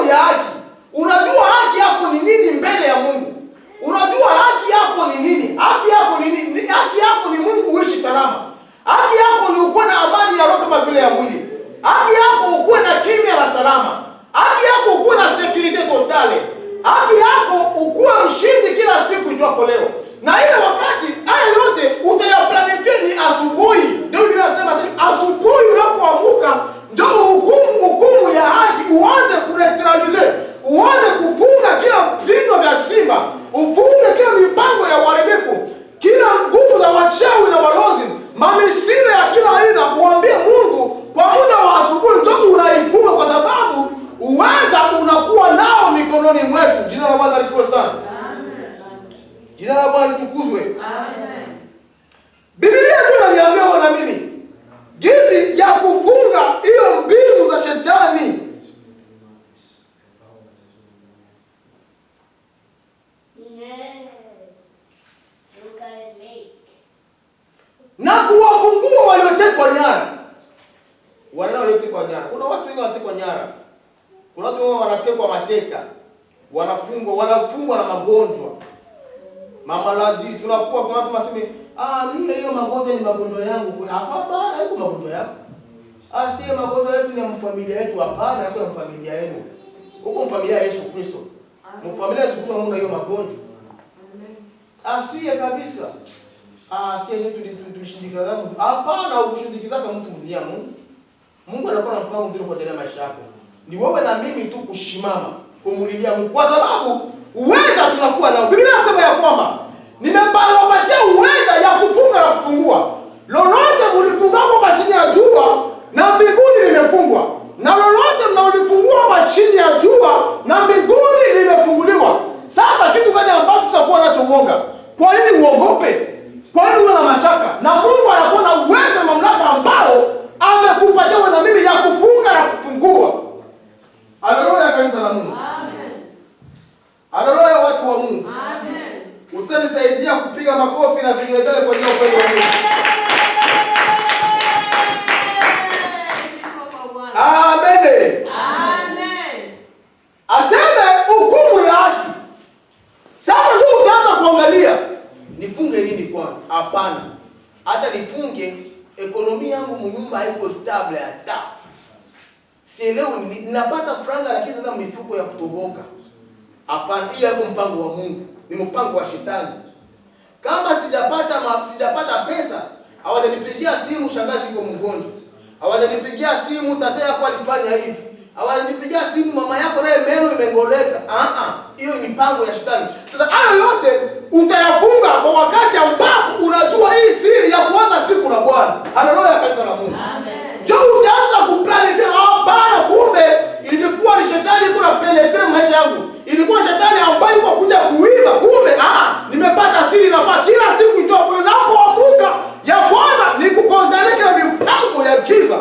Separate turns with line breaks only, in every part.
ya haki. Unajua haki yako ni nini mbele ya Mungu. Unajua haki yako ni nini? Haki yako ni nini? Haki yako ni Mungu uishi salama. Haki yako ni ukuwe na amani ya roho kama vile ya mwili. Haki yako ukuwe na kimya la salama. Haki yako ukuwe na security totale. Haki yako ukuwe mshindi kila siku itwapo leo. Na ile wakati haya yote utayaplanifia ni asubuhi. Ndio Biblia inasema asubuhi unapoamka ndio hukumu ya haki uanze kuneutralize. Uanze kufunga kila vinywa vya simba. Ufunge kila mipango ya uharibifu. Kila nguvu za wachawi na walozi. Mamisile ya kila aina uambie Mungu kwa muda wa asubuhi ndio unaifunga kwa sababu uweza unakuwa nao mikononi mwetu. Jina la Bwana libarikiwe sana. Jina la Bwana litukuzwe. Amen. Biblia tu inaniambia wana mimi jinsi ya kufunga hiyo mbinu za shetani. Na kuwafungua waliotekwa nyara. Wale waliotekwa nyara. Kuna watu wengi wanatekwa nyara. Kuna watu wengi wanatekwa mateka. Wanafungwa na magonjwa. Mamaladi tunakuwa tunasema mimi hiyo magonjwa ni magonjwa yangu. Hapana, haiko magonjwa yako. Si magonjwa yetu ni ya familia yetu. Hapana, yako ya familia yenu. Huko familia ya Yesu Kristo. Mfamilia ya Yesu Kristo hamna hiyo magonjwa. Asiye kabisa. Ndio tulishindikana mtu. Hapana, ukushindikiza kama mtu mdia Mungu. Mungu anakuwa na mpango mzuri kwa ajili ya maisha yako. Ni wewe na mimi tu kushimama, kumulilia Mungu. Kwa sababu uweza tunakuwa nao. Biblia inasema ya kwamba nimepatia uweza ya kufunga na kufungua. Lolote mlifungapo hapa chini ya jua na mbinguni limefungwa. Na lolote mnaolifungua hapa chini ya jua na mbinguni limefunguliwa. Sasa kitu gani ambacho tutakuwa nacho uoga? Kwa nini uogope? Kwa nini uwe na mashaka? Na Mungu anakuwa na uwezo na mamlaka ambao amekupatia wewe na mimi ya kufunga na kufungua. Haleluya kanisa la Mungu. Amen. Haleluya watu wa Mungu. Amen. Utanisaidia kupiga makofi na vigelegele kwa ajili ya upendo wa Mungu. Amen. Amen. Aseme hukumu ya haki. Sasa ndio utaanza kuangalia nifunge nini kwanza? Hapana. Hata nifunge ekonomia yangu mnyumba haiko stable hata. Sielewi ninapata franga lakini sasa mifuko ya kutoboka. Hapana, hiyo haiko mpango wa Mungu. Ni mpango wa shetani. Kama sijapata pesa, hawajanipigia simu shangazi yuko mgonjwa. Hawajanipigia simu tata yako alifanya hivi. Hawajanipigia simu mama yako naye meno imengoleka. Hiyo ni mipango ya shetani. Sasa hayo yote utayafunga kwa wakati ambapo unajua hii siri ya kuanza siku na Bwana. Haleluya kanisa la Mungu. Amen. Ndio utaanza kuplanifia bana, kumbe ilikuwa ni shetani kuna penetre maisha yangu. Ilikuwa shetani ambaye kwa kuja kuiba, kumbe nimepata siri nafaa kila siku itoa pole napoamuka ya Bwana ni kukondana kila mipango ya giza.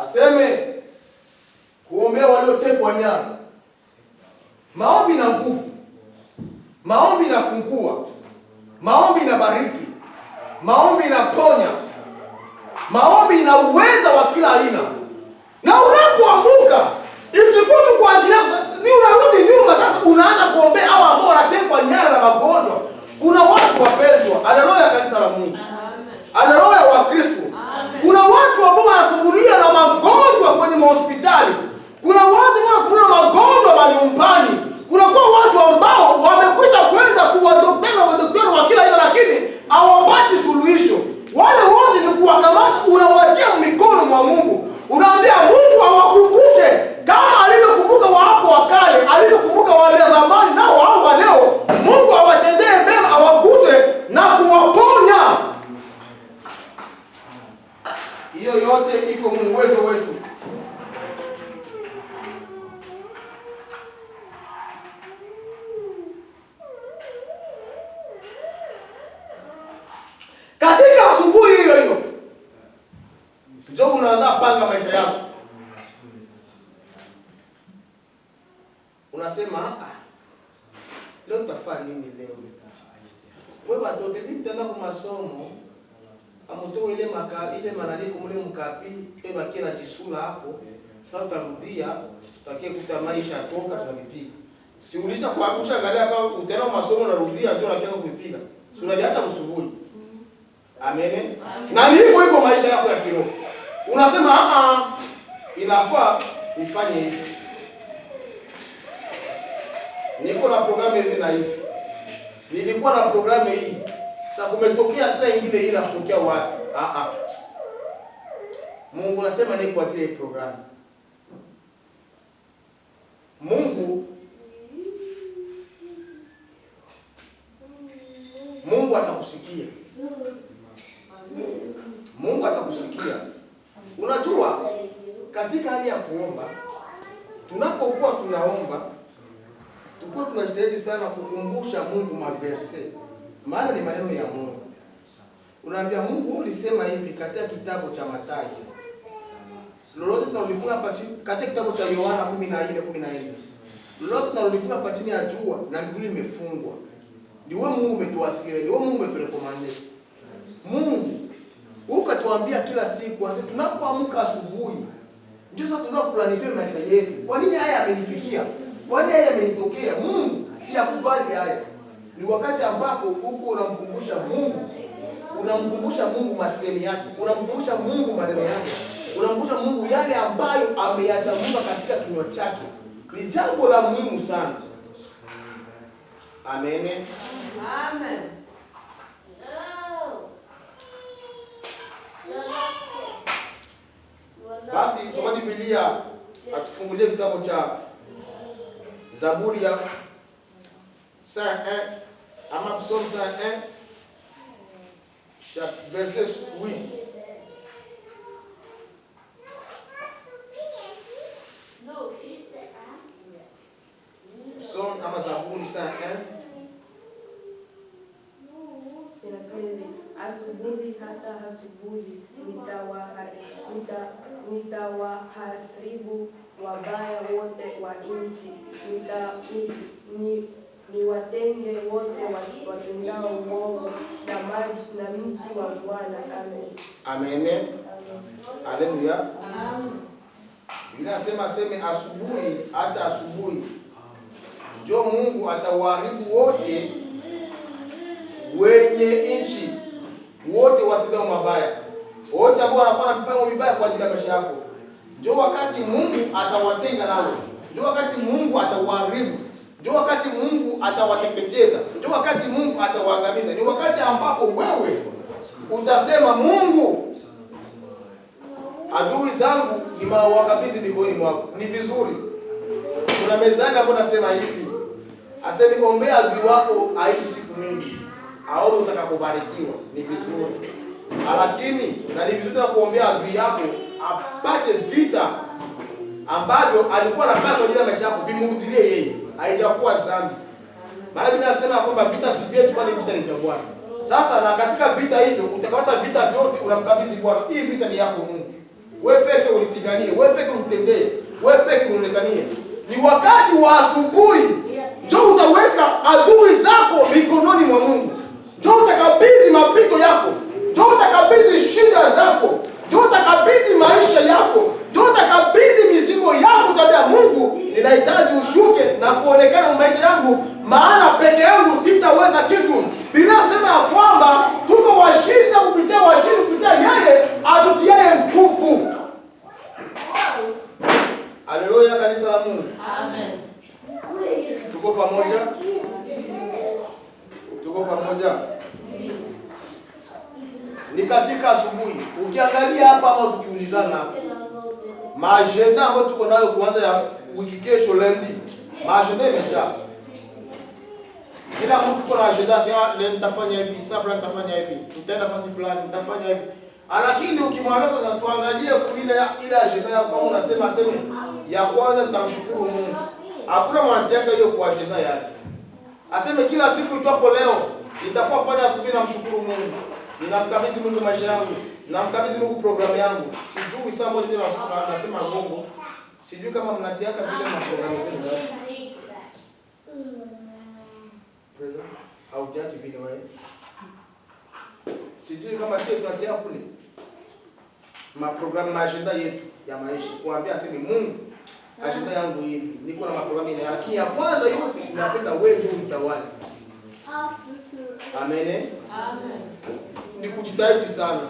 Aseme kuombea waliotekwa nyara. Maombi na nguvu. Maombi inafungua. Maombi inabariki. Maombi inaponya. Maombi ina uweza wa kila aina. Na unapoamuka isikutu kwa ajili yako ni unarudi nyuma sasa unaanza kuombea hao ambao wanatekwa nyara na magonjwa. Kuna watu wapendwa, haleluya kanisa la Mungu. Haleluya wa Kristo. Kuna watu ambao wanasumbuliwa na magonjwa kwenye hospitali. Kuna watu ambao wanasumbuliwa na magonjwa manyumbani. Kuna watu ambao wamekwisha kwenda kwa daktari wa kila aina lakini hawapati suluhisho. Wale wote ni kuwakamata, unawatia mikono mwa Mungu. Unaambia Mungu awakumbuke kama alivyokumbuka wa hapo wa kale, alivyokumbuka wale zamani nao hao wa leo. Mungu awatendee mema, awaguse na kuwaponya. Hiyo yote iko uwezo wetu. Katika asubuhi hiyo ndio unaanza panga maisha yako. Unasema leo utafanya nini leo? Wewe watoto hivi mtaenda kwa masomo. amoto ile ile mananiko mule mkapi eba kila jisura hapo. Sasa utarudia tutakie kuta maisha toka tunapipiga. Si ulisha kuangusha angalia kama utaenda masomo unarudia ndio unakianza kupipiga. Si unalia hata usubuhi. Amen. Na ni hivyo hivyo maisha yako ya kiroho. Unasema inafaa nifanye hivi. Niko na programu hivi na hivi. Nilikuwa na programu hii. Sasa kumetokea tena nyingine hii inatokea wapi? Mungu nasema ni kwa ajili ya programu. Mungu atakusikia. Mungu atakusikia. Unajua katika hali ya kuomba, tunapokuwa tunaomba, tukue tunajitahidi sana kukumbusha Mungu maverse. Maana ni maneno ya Mungu. Unaambia Mungu ulisema hivi katika kitabu cha Mathayo. Lolote tunalifunga hapa chini katika kitabu cha Yohana 14:14. Lolote tunalifunga hapa chini ya jua na mbinguni imefungwa. Ni wewe Mungu umetuasiria, ni wewe Mungu umeturekomanda. Mungu ukatuambia kila siku, ase tunapoamka asubuhi ndio sasa tunataka kuplanify maisha yetu. Kwa nini haya yamenifikia? Kwa nini haya yamenitokea? Mungu siyakubali haya. Ni wakati ambapo huko unamkumbusha Mungu. Unamkumbusha Mungu masemi yake. Unamkumbusha Mungu maneno yake. Unamkumbusha Mungu yale ambayo ameyatamka katika kinywa chake. Ni jambo la muhimu sana. Amen.
Amen.
Basi msomaji Biblia atufungulie kitabu cha Zaburi ya 101 ama Psalm 101 verset 8. Psalm ama Zaburi 101.
Asubuhi hata asubuhi nitawaharibu wabaya wote wa nchi, niwatenge wote watendao uovu na mji wa Bwana. Amen.
Amen. Haleluya. Amen. Inasema asubuhi hata asubuhi ndio Mungu atawaharibu wote wenye nchi, wote watendao mabaya, wote ambao wanakuwa na mipango mibaya kwa ajili ya maisha yako. Ndio wakati Mungu atawatenga nao. Ndio wakati Mungu atawaharibu. Ndio wakati Mungu atawateketeza. Ndio wakati Mungu atawaangamiza. Ni wakati ambapo wewe utasema Mungu, adui zangu nimewakabidhi mikononi mwako. Ni vizuri. Kuna mezani hapo nasema hivi. Aseme ombea adui wako aishi siku mingi. Aone utakapobarikiwa. Ni vizuri. Lakini na ni vizuri kuombea adui yako apate vita ambavyo alikuwa anapata kwa ajili ya maisha yako vimrudie yeye. Haijakuwa dhambi. Maana Biblia inasema kwamba vita si vyetu bali vita ni vya Bwana. Sasa na katika vita hivyo utapata vita vyote unamkabidhi Bwana. Hii vita ni yako Mungu. Wewe peke ulipiganie, wewe peke umtendee, wewe peke uonekanie. Ni wakati wa asubuhi ndio utaweka adui zako mikononi mwa Mungu. Ndio utakabidhi mapito yako. Ndio utakabidhi shida zako. Ndio utakabidhi maisha yako. Ndio utakabidhi mizigo yako tabia Mungu. Ninahitaji ushuke na kuonekana maisha yangu, maana peke yangu sitaweza kitu. Biblia inasema kwamba tuko washindi kupitia yeye atutiaye nguvu. Haleluya kanisa la Mungu.
Amen.
Tuko pamoja? Tuko pamoja? Ni katika asubuhi. Ukiangalia hapa ama tukiulizana hapa, maagenda ambayo tuko nayo kuanza ya wiki kesho lendi, maagenda imejaa. Kila mtu kuna agenda yake, leo nitafanya hivi, saa fulani nitafanya hivi, nitaenda fasi fulani nitafanya hivi. Lakini ukimwambia tuangalie ile agenda yako, kama unasema ya kwanza nitamshukuru Mungu. Hakuna mwanataka hiyo kwa agenda yake. Aseme kila siku itapo leo nitakuwa fanya asubuhi na mshukuru Mungu. Ninamkabidhi Mungu maisha yangu. Ninamkabidhi Mungu programu yangu. Sijui saa moja tena nasema Mungu. Sijui kama mnatiaka vile na programu zenu. Au tiaki vile wewe. Sijui kama sisi tunatia kule maprogramu, agenda yetu ya maisha, kuambia aseme Mungu, agenda yangu hivi, niko na maprogramu ina, lakini ya kwanza yote tunapenda wewe ndio utawale. Amen. Amen. Ni kujitahidi sana.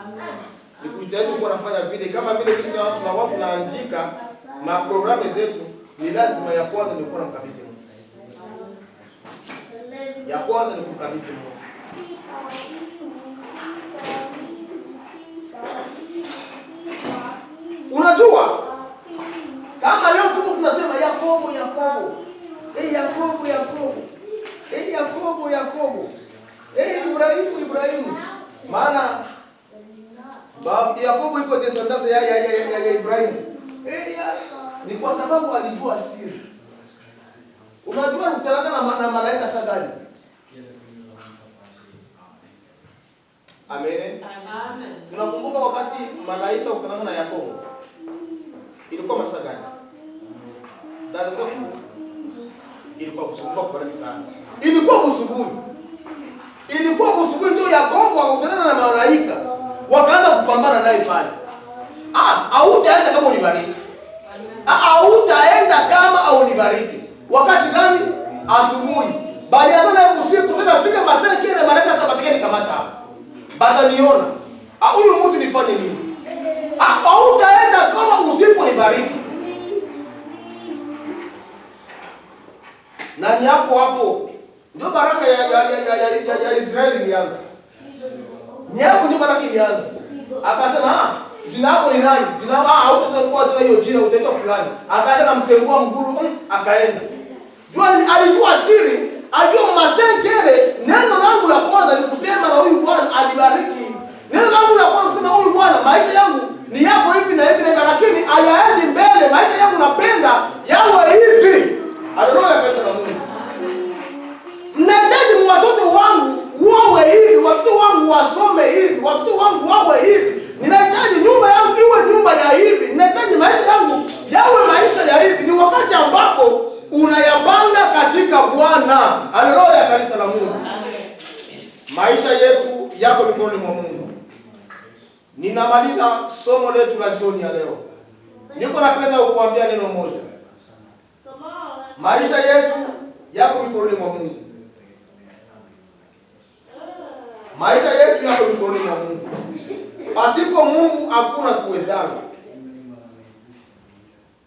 Amen. Ni kujitahidi kwa nafanya vile kama vile kisi na watu tunaandika maprogramu zetu, ni lazima ya kwanza ni kuwa mkabidhi Mungu. Ya kwanza ni kumkabidhi Mungu. Unajua kama leo tuko tunasema Yakobo Yakobo, Yakobo Yakobo, Yakobo Yakobo, Ibrahimu Ibrahimu, maana Yakobo iko descendance ya Ibrahimu. Ni kwa sababu alijua siri. Unajua mtalaka na malaika sagani. Amen. Amen. Tunakumbuka wakati malaika ukutana na Yakobo. Ilikuwa masaa gani? Dada zangu. Ilikuwa kusumbua kwa sana. Ilikuwa kusubuhi. Ilikuwa kusubuhi ndio Yakobo akutana na malaika. Wakaanza kupambana naye pale. Hautaenda kama unibariki. Hautaenda kama unibariki. Wakati gani? Asubuhi. Baada ya tena usiku sasa fika masaa kile malaika sasa patikeni kamata hapo. Badaniona. Huyu mtu nifanye nini? Hautaenda kama usiponibariki. Na ni hapo ndio baraka ya Israeli ilianza. Ni hapo ndio baraka ilianza. Akasema jina lako ni nani? Jina lako hautakuwa tena hiyo jina, utaitwa fulani. Akaanza namtengua mguru, akaenda. Alijua siri, alijua masenkele. Neno langu la kwanza ni kusema na huyu Bwana alibariki. Neno langu la kwanza kusema huyu Bwana maisha yangu ni yako hivi na hivi, lakini ayaendi mbele. Maisha yangu napenda yawe hivi. Haleluya, pesa la Mungu. Mnahitaji watoto wangu wawe hivi, watoto wangu wasome hivi, watoto wangu wawe hivi. Ninahitaji nyumba yangu iwe nyumba ya hivi. Ninahitaji maisha yangu yawe maisha ya hivi. Ni wakati ambapo unayapanga katika Bwana. Haleluya, kanisa la Mungu. Maisha yetu yako mikononi mwa Mungu. Ninamaliza somo letu la jioni ya leo. Niko napenda kukuambia neno moja. Maisha yetu yako mikononi mwa Mungu. Maisha yetu yako mikononi mwa Mungu. Pasipo Mungu hakuna tuwezalo.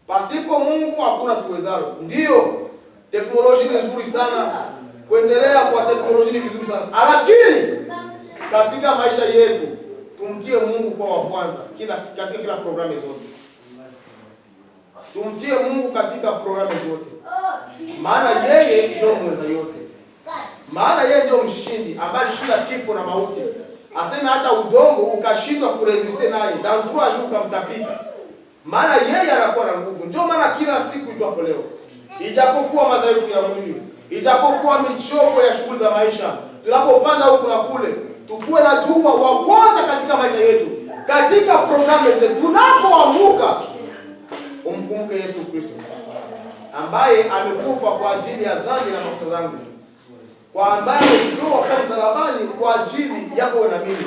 Pasipo Mungu hakuna tuwezalo. Ndio, teknolojia ni nzuri sana. Kuendelea kwa teknolojia ni vizuri sana. Lakini katika maisha yetu tumtie Mungu kwa wa kwanza katika kila programu zote. Tumtie Mungu katika programu zote. Maana yeye ndio mweza yote. Maana yeye ndio mshindi ambaye alishinda kifo na mauti. Aseme hata udongo ukashindwa kuresiste naye, na mtu ashuka mtapika. Maana yeye anakuwa na nguvu. Ndio maana kila siku itwapo leo, ijapokuwa madhaifu ya mwili, ijapokuwa michoko ya shughuli za maisha, tunapopanda huku na kule, tukue na jua wa kwanza katika maisha yetu, katika programu zetu. Tunapoamuka umkumbuke Yesu Kristo ambaye amekufa kwa ajili ya dhambi na makosa yangu, kwa ambaye alitoa kwa msalabani kwa ajili yako na mimi,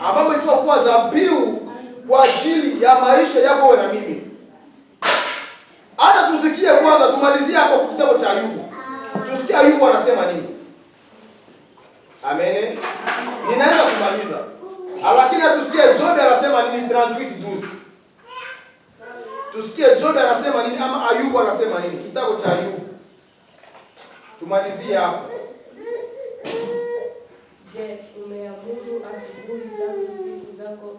ambaye alitoa kwa dhabihu kwa ajili ya maisha yako na mimi. Hata tusikie kwanza, tumalizie hapo kitabu cha Ayubu. Tusikie Ayubu anasema nini. Amen. Ninaanza kumaliza. Lakini tusikie Job anasema nini 38:12. Tusikie Job anasema nini ama Ayubu anasema nini. Kitabu cha Ayubu. Tumalizie hapo.
Je, umeamuru asubuhi tangu siku zako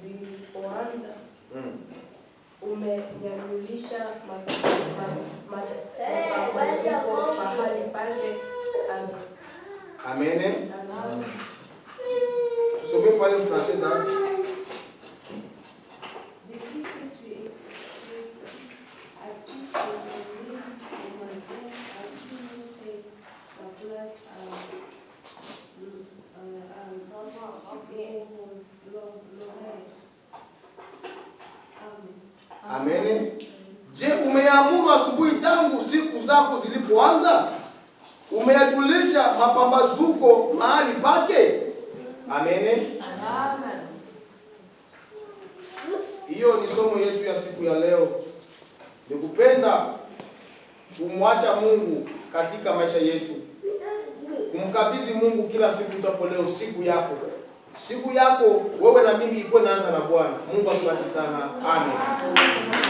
zilipoanza? Umenyanyulisha mapambazuko mahali pake.
Amen. Tusome pale mfrase ndani. Amen. Je, umeamuru asubuhi tangu siku zako zilipoanza? Umeyajulisha mapambazuko mahali pake? Amen.
Amen.
Hiyo ni somo yetu ya siku ya leo. Ni kupenda kumwacha Mungu katika maisha yetu. Kumkabidhi Mungu kila siku utapo leo siku yako. Siku yako wewe na mimi ikuwe naanza na Bwana. Mungu akubariki sana. Amen.